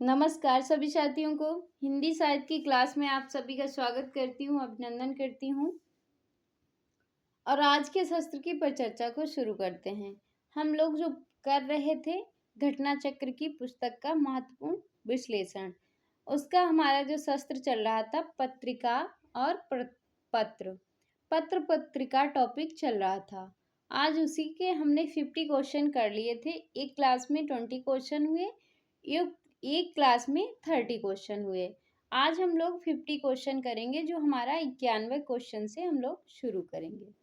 नमस्कार सभी साथियों को। हिंदी साहित्य की क्लास में आप सभी का स्वागत करती हूँ, अभिनंदन करती हूँ। और आज के शस्त्र की परिचर्चा को शुरू करते हैं। हम लोग जो कर रहे थे घटना चक्र की पुस्तक का महत्वपूर्ण विश्लेषण, उसका हमारा जो शस्त्र चल रहा था पत्रिका और पत्र पत्रिका टॉपिक चल रहा था। आज उसी के हमने 50 क्वेश्चन कर लिए थे। एक क्लास में 20 क्वेश्चन हुए, एक क्लास में 30 क्वेश्चन हुए। आज हम लोग 50 क्वेश्चन करेंगे, जो हमारा 91 क्वेश्चन से हम लोग शुरू करेंगे।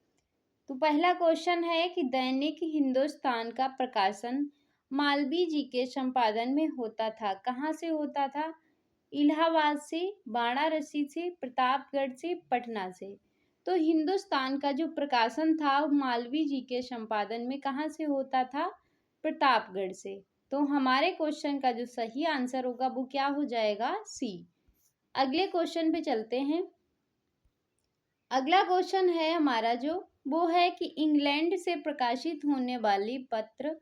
तो पहला क्वेश्चन है कि दैनिक हिंदुस्तान का प्रकाशन मालवीय जी के संपादन में होता था। कहाँ से होता था? इलाहाबाद से, वाराणसी से, प्रतापगढ़ से, पटना से। तो हिंदुस्तान का जो प्रकाशन था मालवीय जी के संपादन में कहाँ से होता था? प्रतापगढ़ से। तो हमारे क्वेश्चन का जो सही आंसर होगा वो क्या हो जाएगा? सी। अगले क्वेश्चन पे चलते हैं। अगला क्वेश्चन है हमारा वो है कि इंग्लैंड से प्रकाशित होने वाली पत्र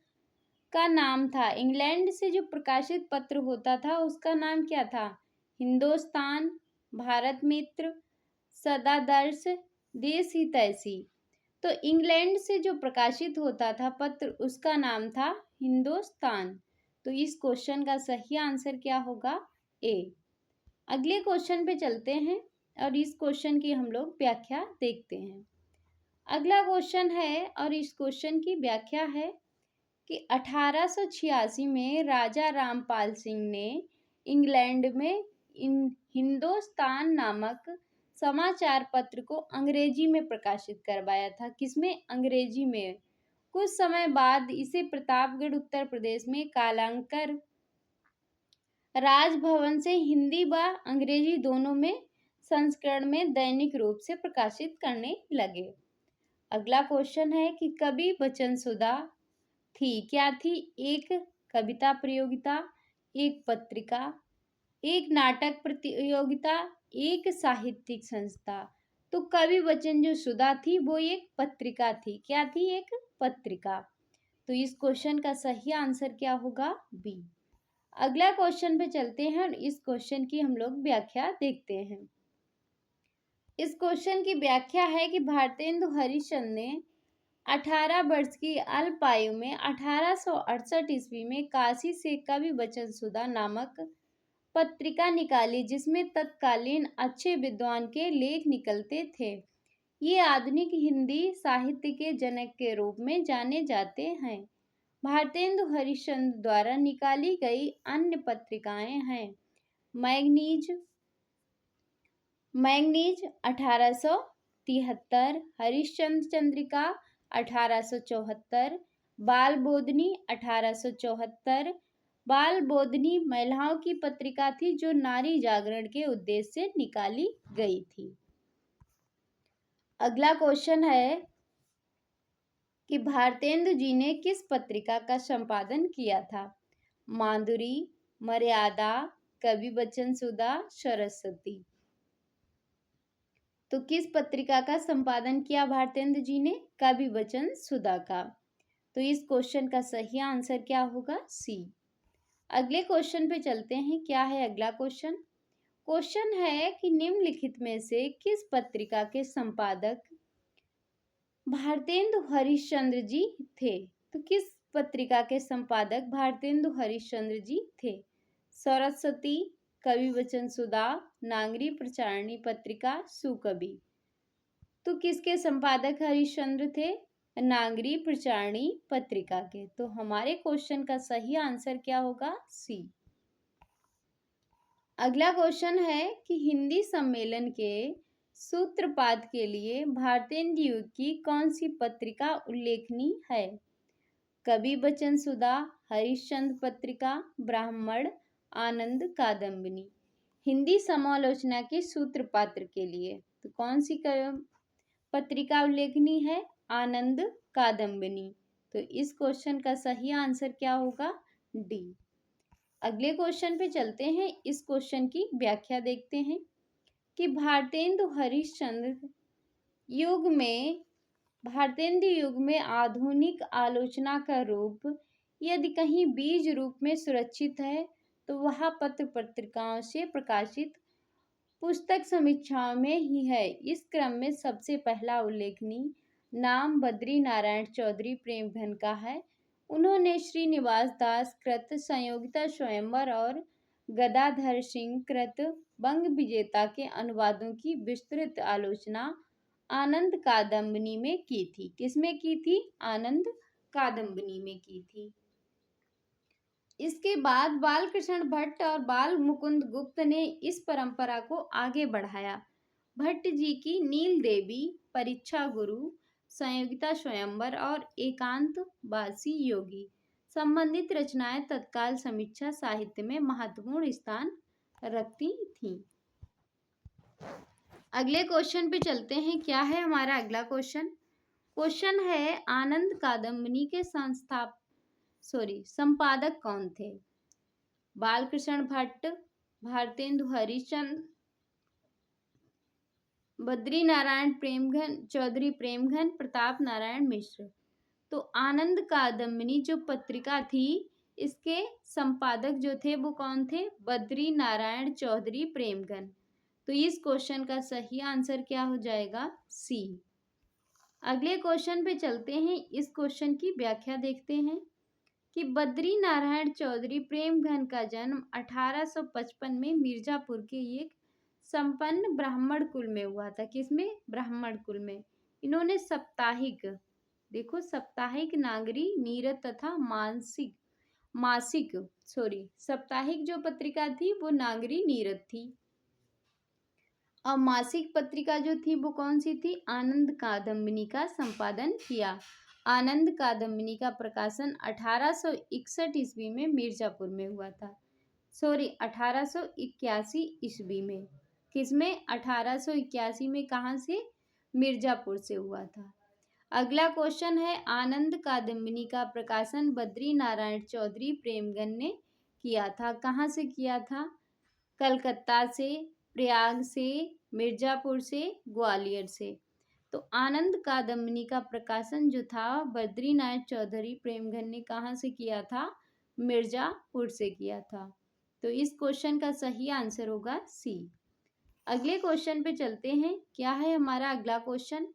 का नाम था। इंग्लैंड से जो प्रकाशित पत्र होता था उसका नाम क्या था? हिंदुस्तान, भारत मित्र, सदादर्श, देश हितैषी। तो इंग्लैंड से जो प्रकाशित होता था पत्र उसका नाम था हिंदुस्तान। तो इस क्वेश्चन का सही आंसर क्या होगा? ए। अगले क्वेश्चन पे चलते हैं और इस क्वेश्चन की हम लोग व्याख्या देखते हैं। अगला क्वेश्चन है और इस क्वेश्चन की व्याख्या है कि 1886 में राजा रामपाल सिंह ने इंग्लैंड में हिंदुस्तान नामक समाचार पत्र को अंग्रेजी में प्रकाशित करवाया था। किसमें? अंग्रेजी में। कुछ समय बाद इसे प्रतापगढ़ उत्तर प्रदेश में कालांतर राजभवन से हिंदी व अंग्रेजी दोनों में संस्करण में दैनिक रूप से प्रकाशित करने लगे। अगला क्वेश्चन है कि कवि वचन सुधा थी। क्या थी? एक कविता प्रतियोगिता, एक पत्रिका, एक नाटक प्रतियोगिता, एक साहित्यिक संस्था। तो कवि वचन जो सुधा थी वो एक पत्रिका थी। क्या थी? एक पत्रिका। तो इस क्वेश्चन का सही आंसर क्या होगा? बी। अगला क्वेश्चन पे चलते हैं और इस क्वेश्चन की हम लोग व्याख्या देखते हैं। इस क्वेश्चन की व्याख्या है कि भारतेंदु हरिश्चंद्र ने 18 वर्ष की अल्प आयु में 1868 ईस्वी में काशी से कवि वचन सुधा नामक पत्रिका निकाली, जिसमें तत्कालीन अच्छे विद्वान के लेख निकलते थे। ये आधुनिक हिंदी साहित्य के जनक के रूप में जाने जाते हैं। भारतेंदु हरिश्चंद्र द्वारा निकाली गई अन्य पत्रिकाएं हैं मैगनीज 1873, हरिश्चंद्र चंद्रिका 1874, बाल बोधनी 1874। बाल बोधनी महिलाओं की पत्रिका थी जो नारी जागरण के उद्देश्य से निकाली गई थी। अगला क्वेश्चन है कि भारतेंदु जी ने किस पत्रिका का संपादन किया था? माधुरी, मर्यादा, कवि वचन सुधा, सरस्वती। तो किस पत्रिका का संपादन किया भारतेंदु जी ने? कवि वचन सुधा का। तो इस क्वेश्चन का सही आंसर क्या होगा? सी। अगले क्वेश्चन पे चलते हैं। क्या है अगला क्वेश्चन? क्वेश्चन है कि निम्नलिखित में से किस पत्रिका के संपादक भारतेंदु हरिश्चंद्र जी थे? तो किस पत्रिका के संपादक भारतेंदु हरिश्चंद्र जी थे? सरस्वती, कवि वचन सुधा, नागरी प्रचारणी पत्रिका, सुकवि। तो किसके संपादक हरिश्चंद्र थे? नागरी प्रचारणी पत्रिका के। तो हमारे क्वेश्चन का सही आंसर क्या होगा? सी। अगला क्वेश्चन है कि हिंदी सम्मेलन के सूत्रपात के लिए भारतेंदु युग की कौन सी पत्रिका उल्लेखनीय है? कवि वचन सुधा, हरिश्चंद्र पत्रिका, ब्राह्मण, आनंद कादम्बिनी। हिंदी समालोचना के सूत्रपात्र के लिए तो कौन सी पत्रिका उल्लेखनीय है? आनंद कादम्बिनी। तो इस क्वेश्चन का सही आंसर क्या होगा? डी। अगले क्वेश्चन पे चलते हैं। इस क्वेश्चन की व्याख्या देखते हैं कि भारतेंदु युग में आधुनिक आलोचना का रूप यदि कहीं बीज रूप में सुरक्षित है तो वह पत्र पत्रिकाओं से प्रकाशित पुस्तक समीक्षाओं में ही है। इस क्रम में सबसे पहला उल्लेखनीय नाम बद्री नारायण चौधरी प्रेमघन का है। उन्होंने श्रीनिवास दास कृत संयोगिता स्वयंवर और गदाधर सिंह कृत बंग विजेता के अनुवादों की विस्तृत आलोचना आनंद कादम्बनी में की थी। किसमें की थी? आनंद कादम्बनी में की थी। इसके बाद बालकृष्ण भट्ट और बाल मुकुंद गुप्त ने इस परंपरा को आगे बढ़ाया। भट्ट जी की नील देवी, परीक्षा गुरु, संयोगिता स्वयंवर और एकांतवासी योगी संबंधित रचनाएं तत्काल समीक्षा साहित्य में महत्वपूर्ण स्थान रखती थीं। अगले क्वेश्चन पे चलते हैं। क्या है हमारा अगला क्वेश्चन? क्वेश्चन है आनंद कादम्बनी के संपादक कौन थे? बालकृष्ण भट्ट, भारतेंदु हरिश्चंद्र, बद्री नारायण प्रेमघन चौधरी प्रेमघन, प्रताप नारायण मिश्र। तो आनंद कादम्बनी जो पत्रिका थी, इसके संपादक जो थे वो कौन थे? बद्री नारायण चौधरी प्रेमघन। तो इस क्वेश्चन का सही आंसर क्या हो जाएगा? सी। अगले क्वेश्चन पे चलते हैं। इस क्वेश्चन की व्याख्या देखते हैं कि बद्री नारायण चौधरी प्रेमघन का जन्म 1855 में मिर्जापुर के एक संपन्न ब्राह्मण कुल में हुआ था। किसमें? ब्राह्मण कुल में। इन्होंने साप्ताहिक, देखो साप्ताहिक, नागरी, नीरद तथा साप्ताहिक जो पत्रिका थी वो नागरी नीरद थी और मासिक पत्रिका जो थी वो कौन सी थी? आनंद कादम्बनी का संपादन किया। आनंद कादम्बनी का प्रकाशन 1861 ईस्वी में मिर्जापुर में हुआ था। 1881 ईस्वी में। किसमें? 1881 में। कहाँ से? मिर्जापुर से हुआ था। अगला क्वेश्चन है आनंद कादम्बनी का प्रकाशन बद्री नारायण चौधरी प्रेमघन ने किया था। कहाँ से किया था? कलकत्ता से, प्रयाग से, मिर्जापुर से, ग्वालियर से। तो आनंद कादम्बनी का प्रकाशन जो था बद्री नारायण चौधरी प्रेमघन ने कहाँ से किया था? मिर्जापुर से किया था। तो इस क्वेश्चन का सही आंसर होगा सी। अगले क्वेश्चन पे चलते हैं। क्या है हमारा अगला क्वेश्चन?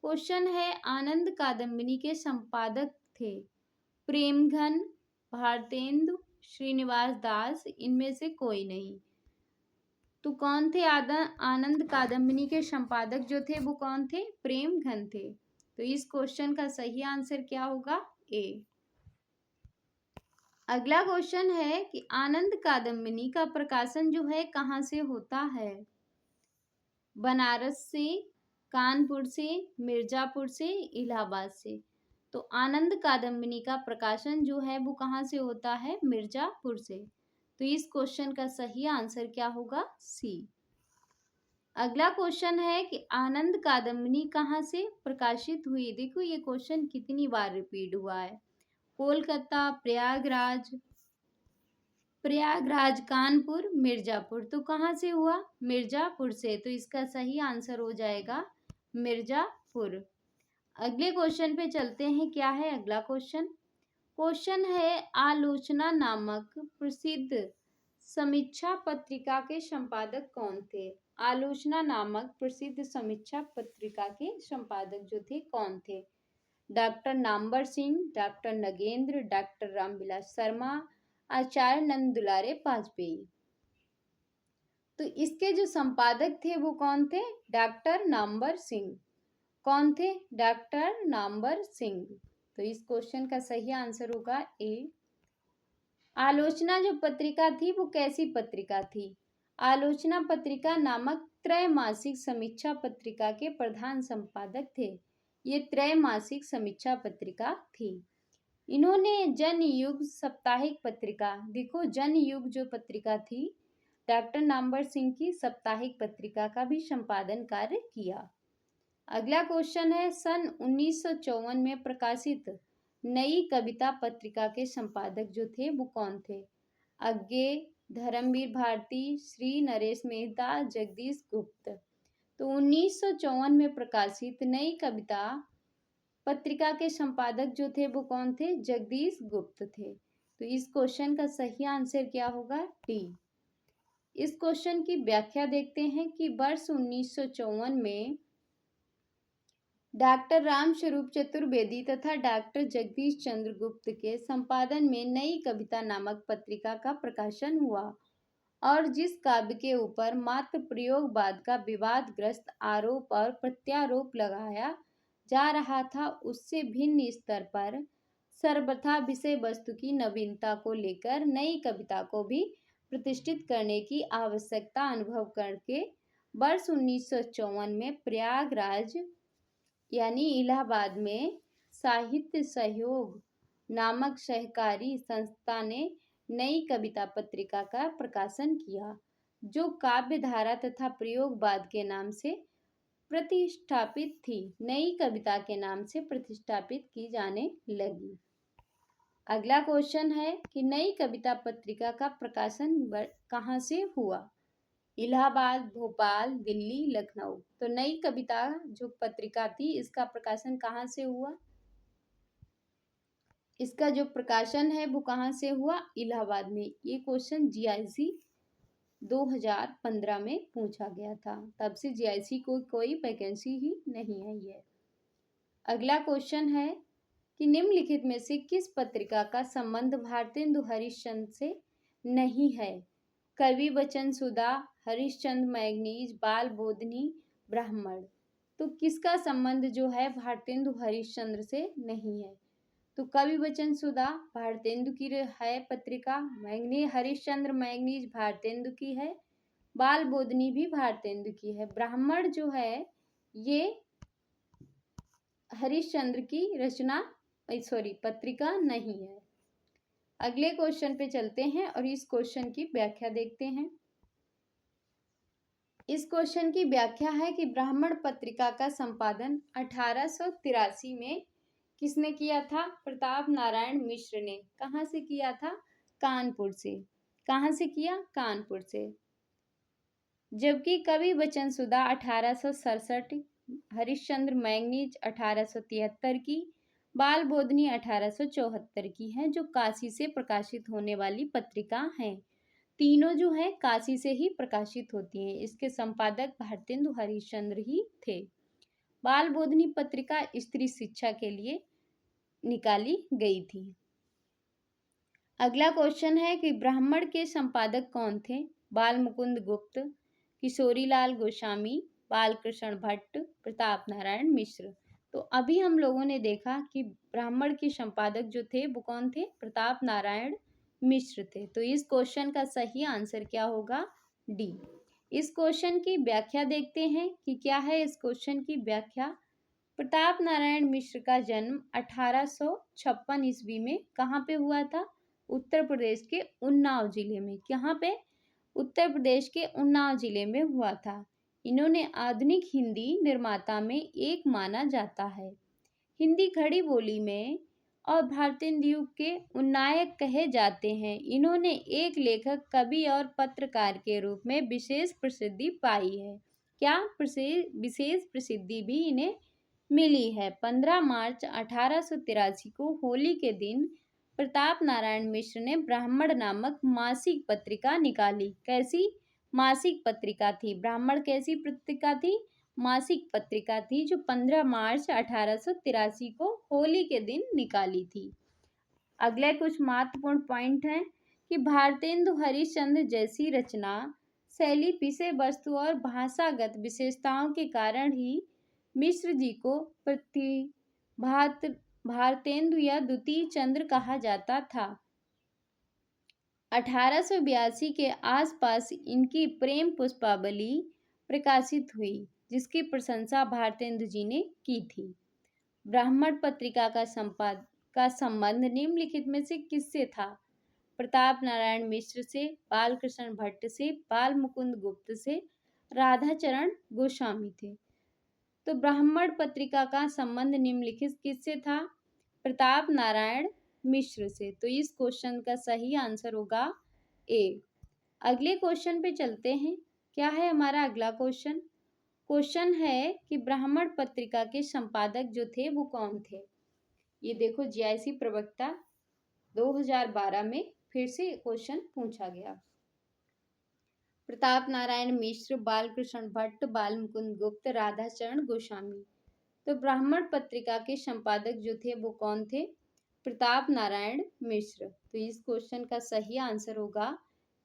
क्वेश्चन है आनंद कादम्बनी के संपादक थे प्रेमघन, भारतेंदु, श्रीनिवास दास, इनमें से कोई नहीं। तो कौन थे? आनंद कादम्बनी के संपादक जो थे वो कौन थे? प्रेमघन थे। तो इस क्वेश्चन का सही आंसर क्या होगा? ए। अगला क्वेश्चन है कि आनंद कादम्बनी का प्रकाशन जो है कहाँ से होता है? बनारस से, कानपुर से, मिर्जापुर से, इलाहाबाद से। तो आनंद कादम्बनी का प्रकाशन जो है वो कहाँ से होता है? मिर्जापुर से। तो इस क्वेश्चन का सही आंसर क्या होगा? सी। अगला क्वेश्चन है कि आनंद कादम्बनी कहाँ से प्रकाशित हुई? देखो ये क्वेश्चन कितनी बार रिपीट हुआ है। कोलकाता, प्रयागराज, कानपुर, मिर्जापुर। तो कहाँ से हुआ? मिर्जापुर से। तो इसका सही आंसर हो जाएगा मिर्जापुर। अगले क्वेश्चन पे चलते हैं। क्या है अगला क्वेश्चन? क्वेश्चन है आलोचना नामक प्रसिद्ध समीक्षा पत्रिका के संपादक कौन थे? आलोचना नामक प्रसिद्ध समीक्षा पत्रिका के संपादक जो थे कौन थे? Doctor Namvar Singh, doctor Nagendra, doctor Ramvilas Sharma, Acharya Nand Dulare Vajpeyi. तो इसके जो संपादक थे वो कौन थे? डॉक्टर नामवर सिंह। कौन थे? डॉक्टर नामवर सिंह। तो इस क्वेश्चन का सही आंसर होगा ए। आलोचना जो पत्रिका थी वो कैसी पत्रिका थी? आलोचना पत्रिका नामक त्रैमासिक समीक्षा पत्रिका के प्रधान संपादक थे। ये त्रैमासिक समीक्षा पत्रिका थी। इन्होंने जनयुग साप्ताहिक पत्रिका, देखो जनयुग जो पत्रिका थी डॉक्टर नामवर सिंह की, साप्ताहिक पत्रिका का भी संपादन कार्य किया। अगला क्वेश्चन है सन 1954 में प्रकाशित नई कविता पत्रिका के संपादक जो थे वो कौन थे? अज्ञे, धर्मवीर भारती, श्री नरेश मेहता, जगदीश गुप्त। तो 1954 में प्रकाशित नई कविता पत्रिका के संपादक जो थे वो कौन थे? जगदीश गुप्त थे। तो इस क्वेश्चन का सही आंसर क्या होगा? डी। इस क्वेश्चन की व्याख्या देखते हैं कि वर्ष 1954 में डॉक्टर रामस्वरूप चतुर्वेदी तथा डॉक्टर जगदीश चंद्र गुप्त के संपादन में नई कविता नामक पत्रिका का प्रकाशन हुआ और जिस काव्य के ऊपर मात्र प्रयोगवाद का विवादग्रस्त आरोप और प्रत्यारोप लगाया जा रहा था, उससे भिन्न स्तर पर सर्वथा विषय वस्तु की नवीनता को लेकर नई कविता को भी प्रतिष्ठित करने की आवश्यकता अनुभव करके वर्ष 1954 में प्रयागराज यानी इलाहाबाद में साहित्य सहयोग नामक सहकारी संस्था ने नई कविता पत्रिका का प्रकाशन किया, जो काव्य धारा तथा प्रयोगवाद के नाम से प्रतिष्ठापित थी, नई कविता के नाम से प्रतिष्ठापित की जाने लगी। अगला क्वेश्चन है कि नई कविता पत्रिका का प्रकाशन कहाँ से हुआ? इलाहाबाद, भोपाल, दिल्ली, लखनऊ। तो नई कविता जो पत्रिका थी इसका प्रकाशन कहाँ से हुआ? इसका जो प्रकाशन है वो कहाँ से हुआ? इलाहाबाद में। ये क्वेश्चन जीआईसी 2015 में पूछा गया था, तब से जीआईसी को कोई वैकेंसी ही नहीं आई है। अगला क्वेश्चन है कि निम्नलिखित में से किस पत्रिका का संबंध भारतेंदु हरिश्चंद्र से नहीं है? कवि वचन सुधा, हरिश्चंद्र मैगनीज, बाल बोधनी, ब्राह्मण। तो किसका संबंध जो है भारतेंदु हरिश्चंद्र से नहीं है? तो कवि वचन सुधा भारतेंदु की है पत्रिका, हरिश्चंद्र मैगनीज भारतेंदु की है, बाल बोधनी भी भारतेंदु की है, ब्राह्मण जो है ये हरिश्चंद्र की रचना पत्रिका नहीं है। अगले क्वेश्चन पे चलते हैं और इस क्वेश्चन की व्याख्या देखते हैं। इस क्वेश्चन की व्याख्या है कि ब्राह्मण पत्रिका का संपादन 1883 में किसने किया था? प्रताप नारायण मिश्र ने। कहाँ से किया था? कानपुर से। कहाँ से किया? कानपुर से। जबकि कवि वचन सुधा 1867, हरिश्चंद्र मैगनीज 1873 की, बाल बोधनी 1874 की है, जो काशी से प्रकाशित होने वाली पत्रिका हैं। तीनों जो है काशी से ही प्रकाशित होती हैं। इसके संपादक भारतेंदु हरिश्चंद्र ही थे। बाल बोधनी पत्रिका स्त्री शिक्षा के लिए निकाली गई थी। अगला क्वेश्चन है कि ब्राह्मण के संपादक कौन थे? बाल मुकुंद गुप्त, किशोरीलाल गोस्वामी, बालकृष्ण भट्ट, प्रताप नारायण मिश्र। तो अभी हम लोगों ने देखा कि ब्राह्मण के संपादक जो थे वो कौन थे? प्रताप नारायण मिश्र थे। तो इस क्वेश्चन का सही आंसर क्या होगा? डी। इस क्वेश्चन की व्याख्या देखते हैं कि क्या है इस क्वेश्चन की व्याख्या। प्रताप नारायण मिश्र का जन्म 1856 ईस्वी में कहाँ पे हुआ था? उत्तर प्रदेश के उन्नाव जिले में। कहाँ पे? उत्तर प्रदेश के उन्नाव जिले में हुआ था। इन्होंने आधुनिक हिंदी निर्माता में एक माना जाता है। हिंदी खड़ी बोली में और भारतीय युग के उन्नायक कहे जाते हैं। इन्होंने एक लेखक, कवि और पत्रकार के रूप में विशेष प्रसिद्धि पाई है। क्या विशेष प्रसिद्धि भी इन्हें मिली है? 15 मार्च 1883 को होली के दिन प्रताप नारायण मिश्र ने ब्राह्मण नामक मासिक पत्रिका निकाली। कैसी मासिक पत्रिका थी? ब्राह्मण कैसी पत्रिका थी? मासिक पत्रिका थी, जो 15 मार्च 1883 को होली के दिन निकाली थी। अगले कुछ महत्वपूर्ण पॉइंट हैं कि भारतेंदु हरिश्चंद्र जैसी रचना शैली, विषय वस्तु और भाषागत विशेषताओं के कारण ही मिश्र जी को भारतेंदु या द्वितीय चंद्र कहा जाता था। 1882 के आसपास इनकी प्रेम पुष्पावली प्रकाशित हुई, जिसकी प्रशंसा भारतेंदु जी ने की थी। ब्राह्मण पत्रिका का संबंध निम्नलिखित में से किससे था? प्रताप नारायण मिश्र से, बालकृष्ण भट्ट से, बाल मुकुंद गुप्त से, राधाचरण गोस्वामी थे। तो ब्राह्मण पत्रिका का संबंध निम्नलिखित किससे था? प्रताप नारायण मिश्र से। तो इस क्वेश्चन का सही आंसर होगा ए। अगले क्वेश्चन पे चलते हैं। क्या है हमारा अगला क्वेश्चन? क्वेश्चन है कि ब्राह्मण पत्रिका के संपादक जो थे वो कौन थे? ये देखो, जीआईसी प्रवक्ता 2012 में फिर से क्वेश्चन पूछा गया। प्रताप नारायण मिश्र, बालकृष्ण भट्ट, बाल मुकुंद गुप्त, राधाचरण गोस्वामी। तो ब्राह्मण पत्रिका के संपादक जो थे वो कौन थे? प्रताप नारायण मिश्र। तो इस क्वेश्चन का सही आंसर होगा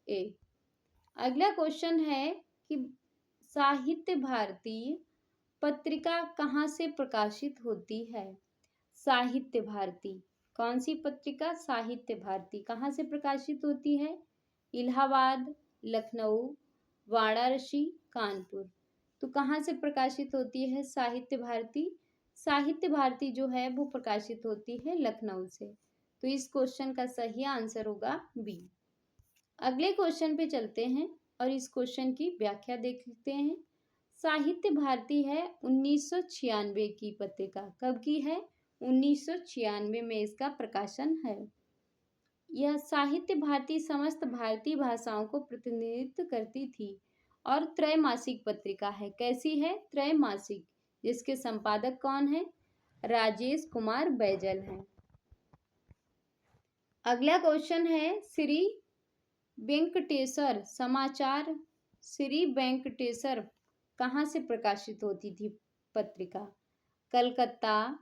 ए। अगला क्वेश्चन है कि साहित्य भारती पत्रिका कहाँ से प्रकाशित होती है? साहित्य भारती कौन सी पत्रिका? साहित्य भारती कहाँ से प्रकाशित होती है? इलाहाबाद, लखनऊ, वाराणसी, कानपुर। तो कहाँ से प्रकाशित होती है साहित्य भारती? साहित्य भारती जो है वो प्रकाशित होती है लखनऊ से। तो इस क्वेश्चन का सही आंसर होगा बी। अगले क्वेश्चन पे चलते हैं और इस क्वेश्चन की व्याख्या देख लेते हैं। साहित्य भारती है 1996 की पत्रिका। कब की है? 1996 में इसका प्रकाशन है। यह साहित्य भारती समस्त भारतीय भाषाओं को प्रतिनिधित्व करती थी और त्रैमासिक पत्रिका है। कैसी है? त्रैमासिक। जिसके संपादक कौन है? राजेश कुमार बैजल हैं। अगला क्वेश्चन है श्री वेंकटेश्वर समाचार। श्री वेंकटेश्वर कहाँ से प्रकाशित होती थी पत्रिका? कलकत्ता,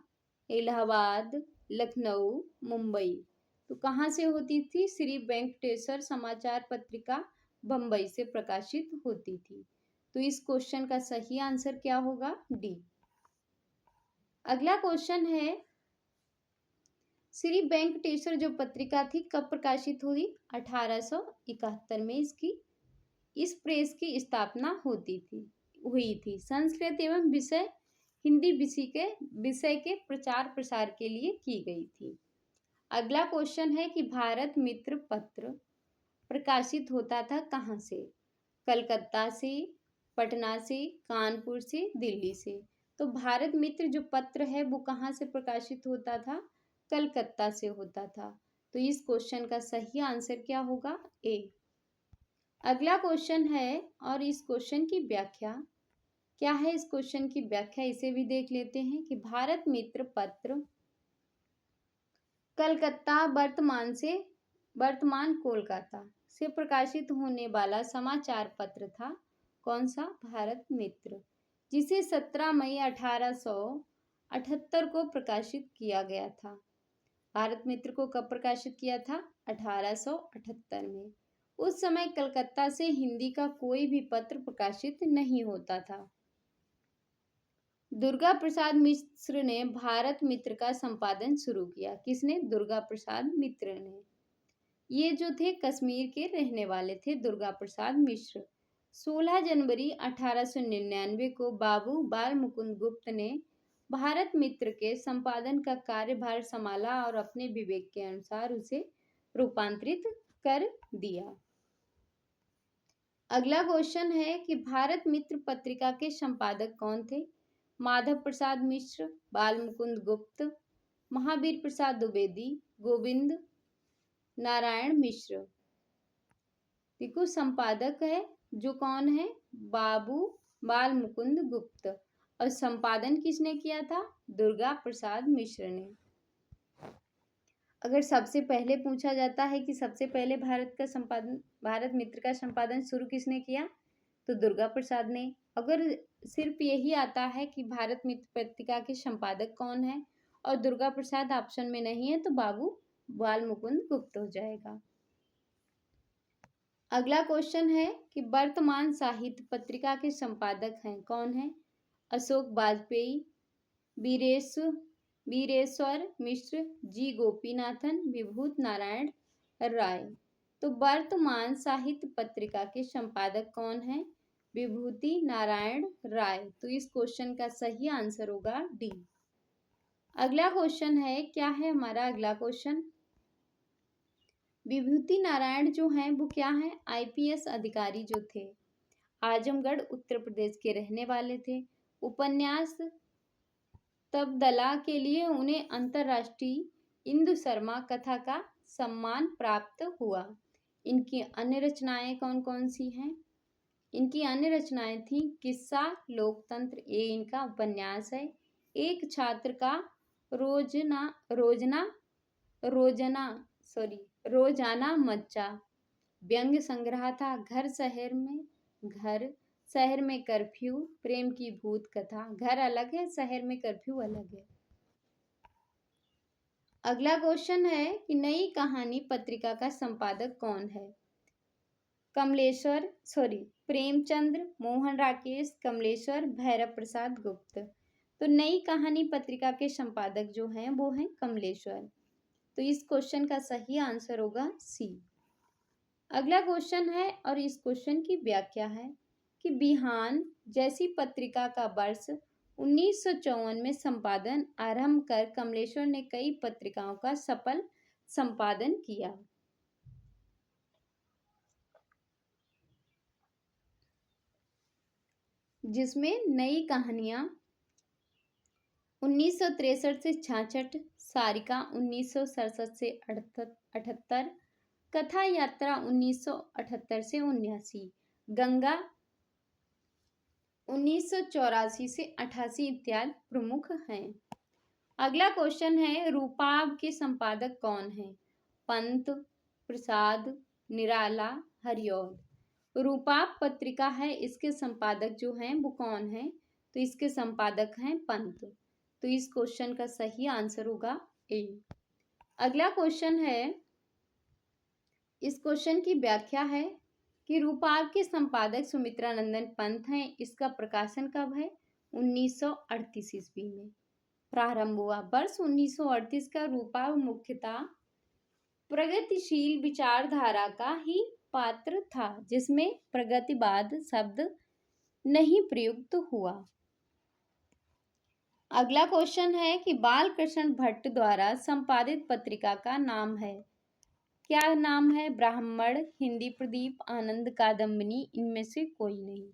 इलाहाबाद, लखनऊ, मुंबई। तो कहाँ से होती थी श्री वेंकटेश्वर समाचार पत्रिका? बम्बई से प्रकाशित होती थी। तो इस क्वेश्चन का सही आंसर क्या होगा? डी। अगला क्वेश्चन है श्री वेंकटेश्वर जो पत्रिका थी कब प्रकाशित हुई? 1871 में इस प्रेस की स्थापना हुई थी। संस्कृत एवं हिंदी विषय के प्रचार प्रसार के लिए की गई थी। अगला क्वेश्चन है कि भारत मित्र पत्र प्रकाशित होता था कहाँ से? कलकत्ता से, पटना से, कानपुर से, दिल्ली से। तो भारत मित्र जो पत्र है वो कहाँ से प्रकाशित होता था? कलकत्ता से होता था। तो इस क्वेश्चन का सही आंसर क्या होगा? ए। अगला क्वेश्चन है और इस क्वेश्चन की व्याख्या क्या है? इस क्वेश्चन की व्याख्या इसे भी देख लेते हैं कि भारत मित्र पत्र कलकत्ता वर्तमान कोलकाता से प्रकाशित होने वाला समाचार पत्र था। कौन सा? भारत मित्र, जिसे 17 मई 1878 को प्रकाशित किया गया था। भारत मित्र को कब प्रकाशित किया था? 1878 में। उस समय कलकत्ता से हिंदी का कोई भी पत्र प्रकाशित नहीं होता था। दुर्गा प्रसाद मिश्र ने भारत मित्र का संपादन शुरू किया। किसने? दुर्गा प्रसाद मित्र ने। ये जो थे कश्मीर के रहने वाले थे, दुर्गा प्रसाद मिश्र। 16 जनवरी 1899 को बाबू बाल मुकुंद गुप्त ने भारत मित्र के संपादन का कार्यभार संभाला और अपने विवेक के अनुसार उसे रूपांतरित कर दिया। अगला क्वेश्चन है कि भारत मित्र पत्रिका के संपादक कौन थे? माधव प्रसाद मिश्र, बाल मुकुंद गुप्त, महावीर प्रसाद द्विवेदी, गोविंद नारायण मिश्र। देखो संपादक है जो कौन है? बाबू बाल मुकुंद गुप्त। और संपादन किसने किया था? दुर्गा प्रसाद मिश्र ने। अगर सबसे पहले पूछा जाता है कि सबसे पहले भारत मित्र का संपादन शुरू किसने किया, तो दुर्गा प्रसाद ने। अगर सिर्फ यही आता है कि भारत मित्र पत्रिका के संपादक कौन है और दुर्गा प्रसाद ऑप्शन में नहीं है, तो बाबू बाल मुकुंद गुप्त हो जाएगा। अगला क्वेश्चन है कि वर्तमान साहित्य पत्रिका के संपादक हैं कौन है? अशोक वाजपेयी, वीरेश्वर मिश्र, जी गोपीनाथन, विभूत नारायण राय। तो वर्तमान साहित्य पत्रिका के संपादक कौन है? विभूति नारायण राय। तो इस क्वेश्चन का सही आंसर होगा डी। अगला क्वेश्चन है, क्या है हमारा अगला क्वेश्चन? विभूति नारायण जो हैं वो क्या है? आईपीएस अधिकारी जो थे, आजमगढ़ उत्तर प्रदेश के रहने वाले थे। उपन्यास तबदला के लिए उन्हें अंतर्राष्ट्रीय इंदु शर्मा कथा का सम्मान प्राप्त हुआ। इनकी अन्य रचनाएं कौन कौन सी हैं? इनकी अन्य रचनाएं थी किस्सा लोकतंत्र, ये इनका उपन्यास है। एक छात्र का रोजना रोजाना मच्चा। व्यंग्य संग्रह था घर शहर में कर्फ्यू, प्रेम की भूत कथा। घर अलग है, शहर में कर्फ्यू अलग है। अगला क्वेश्चन है कि नई कहानी पत्रिका का संपादक कौन है? प्रेमचंद्र, मोहन राकेश, कमलेश्वर, भैरव प्रसाद गुप्त। तो नई कहानी पत्रिका के संपादक जो हैं वो हैं कमलेश्वर। तो इस क्वेश्चन का सही आंसर होगा सी। अगला क्वेश्चन है और इस क्वेश्चन की व्याख्या है कि बिहान जैसी पत्रिका का वर्ष 1954 में संपादन आरंभ कर कमलेश्वर ने कई पत्रिकाओं का सफल संपादन किया। जिसमें नई कहानियां 1963 से 66, सारिका 1967 से 78, कथा यात्रा 1978 से 79, गंगा 1984 से 88 इत्यादि प्रमुख हैं। अगला क्वेश्चन है रूपाब के संपादक कौन है? पंत, प्रसाद, निराला, हरिऔध। रूपाब पत्रिका है, इसके संपादक जो हैं वो कौन है? तो इसके संपादक हैं पंत। तो इस क्वेश्चन का सही आंसर होगा ए। अगला क्वेश्चन है, इस क्वेश्चन की व्याख्या है कि रूपाब के संपादक सुमित्रानंदन पंत हैं। इसका प्रकाशन कब है? 1938 ईस्वी में प्रारंभ हुआ। वर्ष 1938 का। रूपाब मुख्यतः प्रगतिशील विचारधारा का ही पात्र था, जिसमें प्रगतिवाद शब्द नहीं प्रयुक्त हुआ। अगला क्वेश्चन है कि बालकृष्ण भट्ट द्वारा संपादित पत्रिका का नाम है। क्या नाम है? ब्राह्मण, हिंदी प्रदीप, आनंद कादम्बिनी, इनमें से कोई नहीं।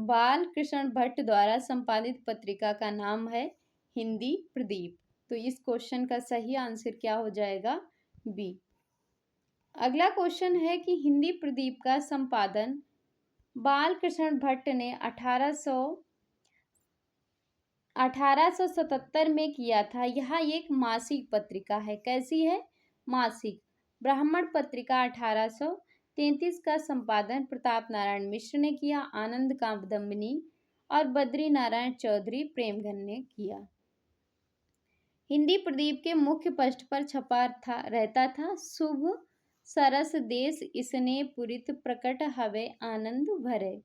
बालकृष्ण भट्ट द्वारा संपादित पत्रिका का नाम है हिंदी प्रदीप। तो इस क्वेश्चन का सही आंसर क्या हो जाएगा? बी। अगला क्वेश्चन है कि हिंदी प्रदीप का संपादन बालकृष्ण भट्ट ने 1877 में किया था। यह एक मासिक पत्रिका है। कैसी है? मासिक। ब्राह्मण पत्रिका 1833 का संपादन प्रताप नारायण मिश्र ने किया। आनंद कादम्बिनी और बद्री नारायण चौधरी प्रेमघन ने किया। हिंदी प्रदीप के मुख्य पृष्ठ पर छपा रहता था शुभ सरस देश इसने पुरित प्रकट हवे आनंद भरे।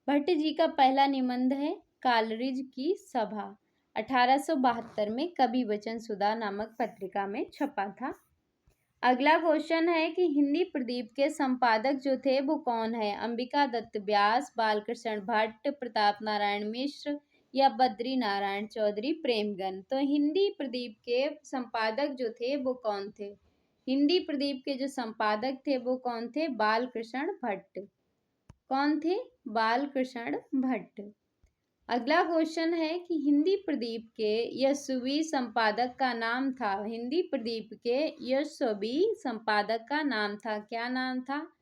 भट्ट जी का पहला निबंध है कालरिज की सभा। 1872 में कवि वचन सुधा नामक पत्रिका में छपा था। अगला क्वेश्चन है कि हिंदी प्रदीप के संपादक जो थे वो कौन है? अंबिका दत्त व्यास, बालकृष्ण भट्ट, प्रताप नारायण मिश्र या बद्री नारायण चौधरी प्रेमगन। तो हिंदी प्रदीप के संपादक जो थे वो कौन थे? हिंदी प्रदीप के जो संपादक थे वो कौन थे? बालकृष्ण भट्ट। कौन थे? बालकृष्ण भट्ट। अगला क्वेश्चन है कि हिंदी प्रदीप के यशस्वी संपादक का नाम था। हिंदी प्रदीप के यशस्वी संपादक का नाम था। क्या नाम था?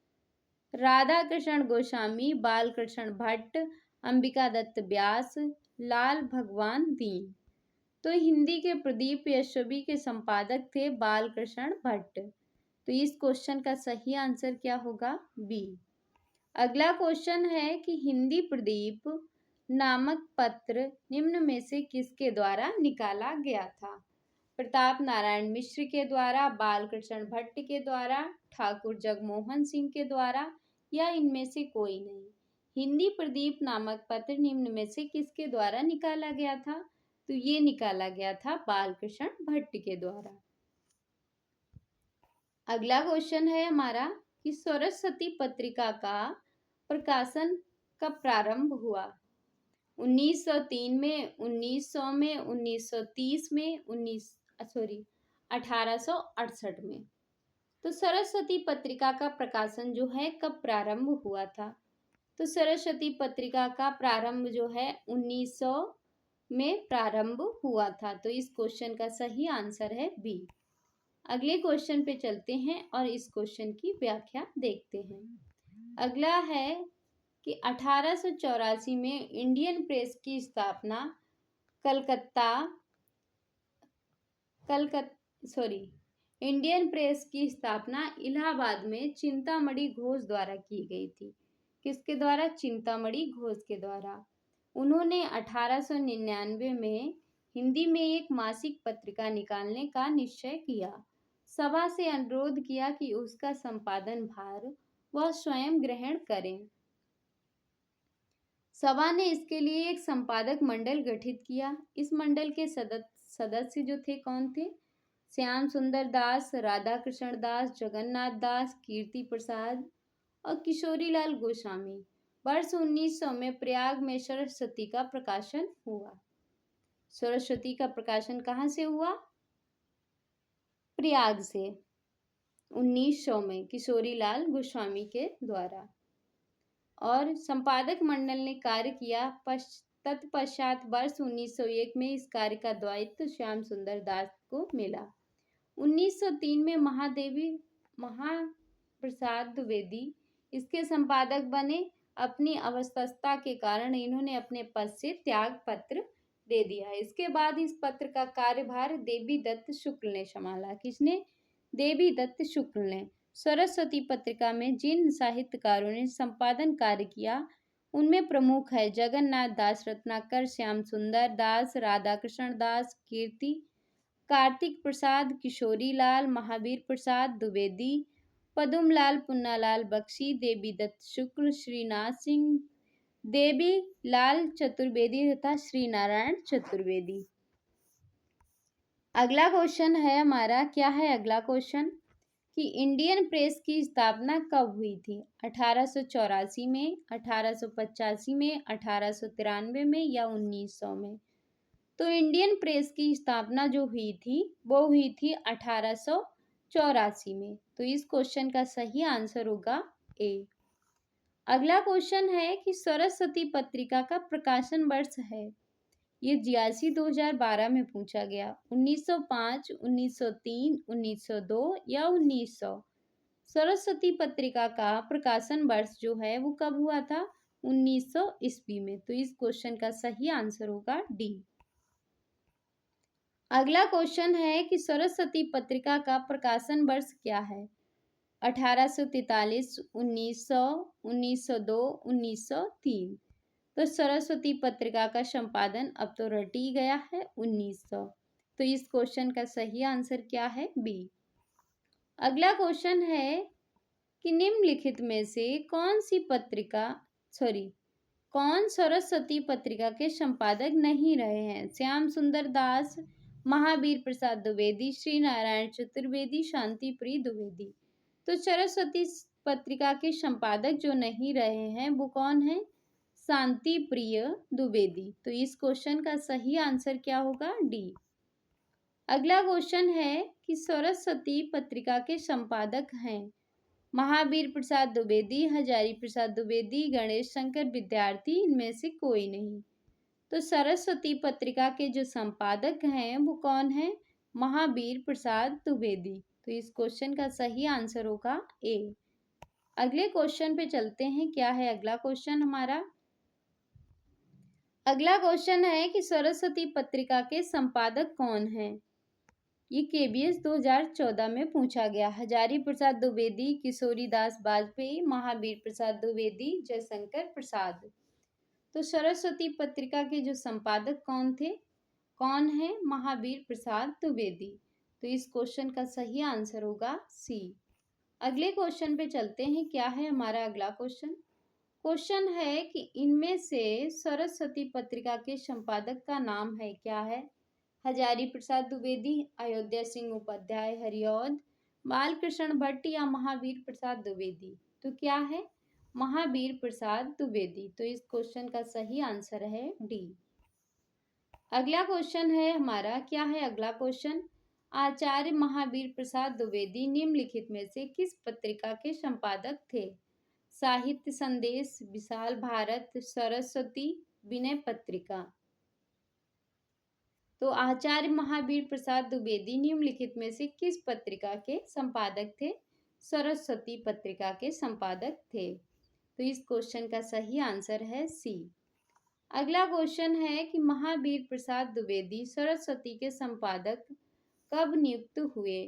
राधा कृष्ण गोस्वामी, बालकृष्ण भट्ट, अंबिका दत्त व्यास, लाल भगवान दीन। तो हिंदी के प्रदीप यशस्वी के संपादक थे बालकृष्ण भट्ट। तो इस क्वेश्चन का सही आंसर क्या होगा? बी। अगला क्वेश्चन है कि हिंदी प्रदीप नामक पत्र निम्न में से किसके द्वारा निकाला गया था? प्रताप नारायण मिश्र के द्वारा, बालकृष्ण भट्ट के द्वारा, ठाकुर जगमोहन सिंह के द्वारा या इनमें से कोई नहीं। हिंदी प्रदीप नामक पत्र निम्न में से किसके द्वारा निकाला गया था? तो ये निकाला गया था बालकृष्ण भट्ट के द्वारा। अगला क्वेश्चन है हमारा कि सरस्वती पत्रिका का प्रकाशन कब प्रारंभ हुआ? 1903 में, 1900 में, 1930 में, 1868 में। तो सरस्वती पत्रिका का प्रकाशन जो है कब प्रारंभ हुआ था? तो सरस्वती पत्रिका का प्रारंभ जो है 1900 में प्रारंभ हुआ था। तो इस क्वेश्चन का सही आंसर है बी। अगले क्वेश्चन पे चलते हैं और इस क्वेश्चन की व्याख्या देखते हैं। अगला है कि 1884 में इंडियन प्रेस की स्थापना सॉरी इंडियन प्रेस की स्थापना इलाहाबाद में चिंतामणि घोष द्वारा की गई थी। किसके द्वारा? चिंतामणि घोष के द्वारा। उन्होंने 1899 में हिंदी में एक मासिक पत्रिका निकालने का निश्चय किया। सभा से अनुरोध किया कि उसका संपादन भार वह स्वयं ग्रहण करें। सभा ने इसके लिए एक संपादक मंडल गठित किया। इस मंडल के सदस्य जो थे कौन थे? श्याम सुंदर दास, राधा कृष्ण दास, जगन्नाथ दास, कीर्ति प्रसाद और किशोरीलाल गोस्वामी। वर्ष 1900 में प्रयाग में सरस्वती का प्रकाशन हुआ। सरस्वती का प्रकाशन कहाँ से हुआ? प्रयाग से 1900 में किशोरीलाल गोस्वामी के द्वारा। और संपादक मंडल ने कार्य किया। तत्पश्चात वर्ष 1901 में इस कार्य का दायित्व श्याम सुंदर दास को मिला। 1903 में महाप्रसाद द्विवेदी इसके संपादक बने। अपनी अवस्था के कारण इन्होंने अपने पद से त्याग पत्र दे दिया। इसके बाद इस पत्र का कार्यभार देवी दत्त शुक्ल ने संभाला। किसने? देवी दत्त शुक्ल ने। सरस्वती पत्रिका में जिन साहित्यकारों ने संपादन कार्य किया उनमें प्रमुख है जगन्नाथ दास रत्नाकर, श्याम सुंदर दास, राधा कृष्ण दास, कार्तिक प्रसाद, किशोरीलाल, महावीर प्रसाद द्विवेदी, पदुमलाल पुन्नालाल बख्शी, देवी दत्त शुक्ल, श्रीनाथ सिंह, देवी लाल चतुर्वेदी तथा श्री नारायण चतुर्वेदी। अगला क्वेश्चन है हमारा, क्या है अगला क्वेश्चन? कि इंडियन प्रेस की स्थापना कब हुई थी? 1884 में, 1885 में, 1893 में या 1900 में? तो इंडियन प्रेस की स्थापना जो हुई थी वो हुई थी 1884 में। तो इस क्वेश्चन का सही आंसर होगा ए। अगला क्वेश्चन है कि सरस्वती पत्रिका का प्रकाशन वर्ष है। ये 82-2012 में पूछा गया। 1905, 1903, 1902 या 1900? सरस्वती पत्रिका का प्रकाशन वर्ष जो है वो कब हुआ था? 1900 ईस्वी में। तो इस क्वेश्चन का सही आंसर होगा डी। अगला क्वेश्चन है कि सरस्वती पत्रिका का प्रकाशन वर्ष क्या है? 1843, 1900, 1902, 1903। तो सरस्वती पत्रिका का संपादन अब तो रट ही गया है 1900। तो इस क्वेश्चन का सही आंसर क्या है? बी। अगला क्वेश्चन है कि निम्नलिखित में से कौन सरस्वती पत्रिका के संपादक नहीं रहे हैं? श्याम सुंदर दास, महावीर प्रसाद द्विवेदी, श्री नारायण चतुर्वेदी, शांति प्रिय द्विवेदी। तो सरस्वती पत्रिका के संपादक जो नहीं रहे हैं वो कौन है? शांति प्रिय द्विवेदी। तो इस क्वेश्चन का सही आंसर क्या होगा? डी। अगला क्वेश्चन है कि सरस्वती पत्रिका के संपादक हैं महावीर प्रसाद द्विवेदी, हजारी प्रसाद द्विवेदी, गणेश शंकर विद्यार्थी, इनमें से कोई नहीं। तो सरस्वती पत्रिका के जो संपादक हैं वो कौन है? महावीर प्रसाद द्विवेदी। तो इस क्वेश्चन का सही आंसर होगा ए। अगले क्वेश्चन पे चलते हैं। क्या है अगला क्वेश्चन हमारा? अगला क्वेश्चन है कि सरस्वती पत्रिका के संपादक कौन हैं? ये केबीएस 2014 में पूछा गया। हजारी प्रसाद द्विवेदी, किशोरीदास वाजपेयी, महावीर प्रसाद द्विवेदी, जयशंकर प्रसाद। तो सरस्वती पत्रिका के जो संपादक कौन थे? कौन है? महावीर प्रसाद द्विवेदी। तो इस क्वेश्चन का सही आंसर होगा सी। अगले क्वेश्चन पे चलते हैं। क्या है हमारा अगला क्वेश्चन? क्वेश्चन है कि इनमें से सरस्वती पत्रिका के संपादक का नाम है क्या है? हजारी प्रसाद द्विवेदी, अयोध्या सिंह उपाध्याय हरिऔध, बालकृष्ण भट्ट या महावीर प्रसाद द्विवेदी? तो क्या है? महावीर प्रसाद द्विवेदी। तो इस क्वेश्चन का सही आंसर है डी। अगला क्वेश्चन है हमारा, क्या है अगला क्वेश्चन? आचार्य महावीर प्रसाद द्विवेदी निम्नलिखित में से किस पत्रिका के संपादक थे? साहित्य संदेश, विशाल भारत, सरस्वती, विनय पत्रिका। तो आचार्य महावीर प्रसाद द्विवेदी निम्नलिखित में से किस पत्रिका के संपादक थे? सरस्वती पत्रिका के संपादक थे। तो इस क्वेश्चन का सही आंसर है सी। अगला क्वेश्चन है कि महावीर प्रसाद द्विवेदी सरस्वती के संपादक कब नियुक्त हुए?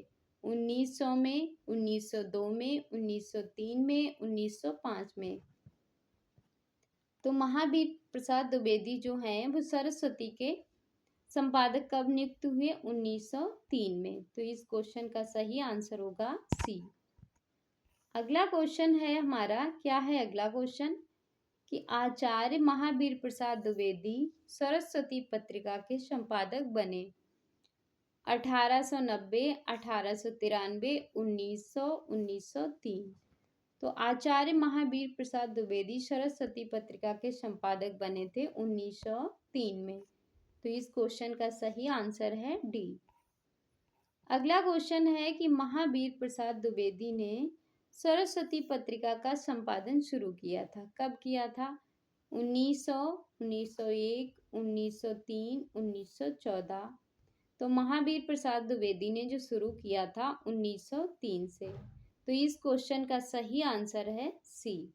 1900 में, 1902 में, 1903 में, 1905 में। तो महावीर प्रसाद द्विवेदी जो हैं वो सरस्वती के संपादक कब नियुक्त हुए? 1903 में। तो इस क्वेश्चन का सही आंसर होगा सी। अगला क्वेश्चन है हमारा, क्या है अगला क्वेश्चन? कि आचार्य महावीर प्रसाद द्विवेदी सरस्वती पत्रिका के संपादक बने 1890, 1893, 1900, 1903। तो आचार्य महावीर प्रसाद द्विवेदी सरस्वती पत्रिका के संपादक बने थे 1903 में। तो इस क्वेश्चन का सही आंसर है डी। अगला क्वेश्चन है कि महावीर प्रसाद द्विवेदी ने सरस्वती पत्रिका का संपादन शुरू किया था, कब किया था? 1900, 1901, 1903, 1914। तो महावीर प्रसाद द्विवेदी ने जो शुरू किया था 1903 से। तो इस क्वेश्चन का सही आंसर है सी।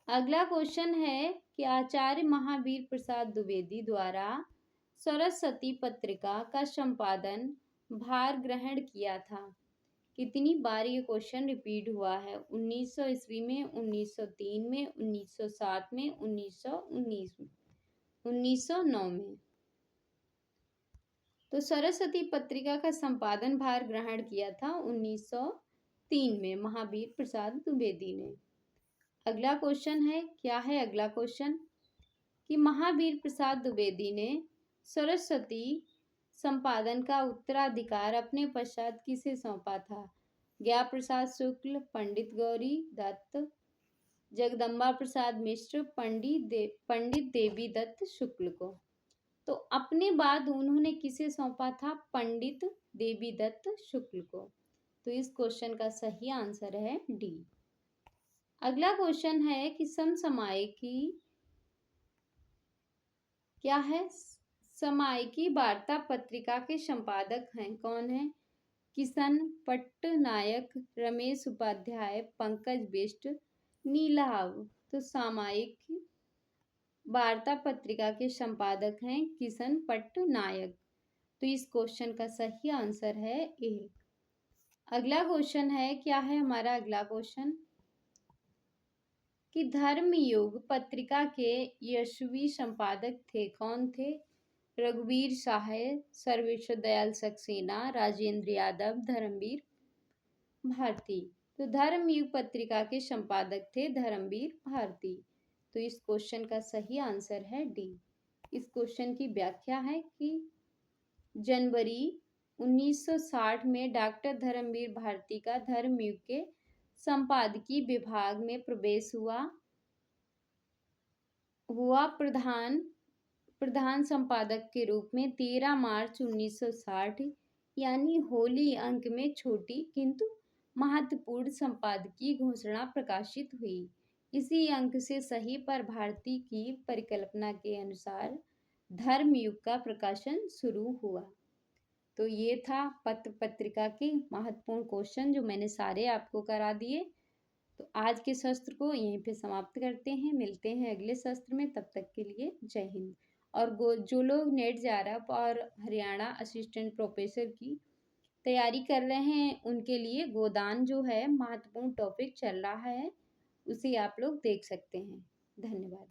अगला क्वेश्चन है कि आचार्य महावीर प्रसाद द्विवेदी द्वारा सरस्वती पत्रिका का संपादन भार ग्रहण किया था। कितनी बार ये क्वेश्चन रिपीट हुआ है? 1900 ईस्वी में, 1903 में, 1907 में, 1919 में, 1909 में। तो सरस्वती पत्रिका का संपादन भार ग्रहण किया था 1903 में महावीर प्रसाद द्विवेदी ने। अगला क्वेश्चन है, क्या है अगला क्वेश्चन? कि महावीर प्रसाद द्विवेदी ने सरस्वती संपादन का उत्तराधिकार अपने पश्चात किसे सौंपा था? ज्ञा प्रसाद शुक्ल, पंडित गौरी दत्त, जगदम्बा प्रसाद मिश्र, पंडित देवी दत्त शुक्ल को। तो अपने बाद उन्होंने किसे सौंपा था? पंडित देवी दत्त शुक्ल को। तो इस क्वेश्चन का सही आंसर है डी। अगला क्वेश्चन है कि समसामयिकी क्या है? सामयिकी वार्ता पत्रिका के संपादक हैं, कौन है? किशन पट्टनायक, रमेश उपाध्याय, पंकज बिष्ट, नीलाव। तो सामयिक वार्ता पत्रिका के संपादक हैं किशन पट्टनायक। तो इस क्वेश्चन का सही आंसर है ए। अगला क्वेश्चन है, क्या है हमारा अगला क्वेश्चन? कि धर्मयुग पत्रिका के यशस्वी संपादक थे, कौन थे? रघुवीर सहाय, सर्वेश्वर दयाल सक्सेना, राजेंद्र यादव, धर्मवीर भारती। तो धर्मयुग पत्रिका के संपादक थे धर्मवीर भारती। तो इस क्वेश्चन का सही आंसर है डी। इस क्वेश्चन की व्याख्या है कि जनवरी 1960 में डॉक्टर धर्मवीर भारती का धर्मयुग के संपादकीय विभाग में प्रवेश हुआ प्रधान संपादक के रूप में 13 मार्च 1960 यानी होली अंक में छोटी किंतु महत्वपूर्ण संपादकीय घोषणा प्रकाशित हुई। इसी अंक से सही पर भारती की परिकल्पना के अनुसार धर्मयुग का प्रकाशन शुरू हुआ। तो ये था पत्र पत्रिका के महत्वपूर्ण क्वेश्चन जो मैंने सारे आपको करा दिए। तो आज के सत्र को यहीं पे समाप्त करते हैं, मिलते हैं अगले सत्र में। तब तक के लिए जय हिंद। और जो लोग नेट JRF और हरियाणा असिस्टेंट प्रोफेसर की तैयारी कर रहे हैं उनके लिए गोदान जो है महत्वपूर्ण टॉपिक चल रहा है, उसे आप लोग देख सकते हैं। धन्यवाद।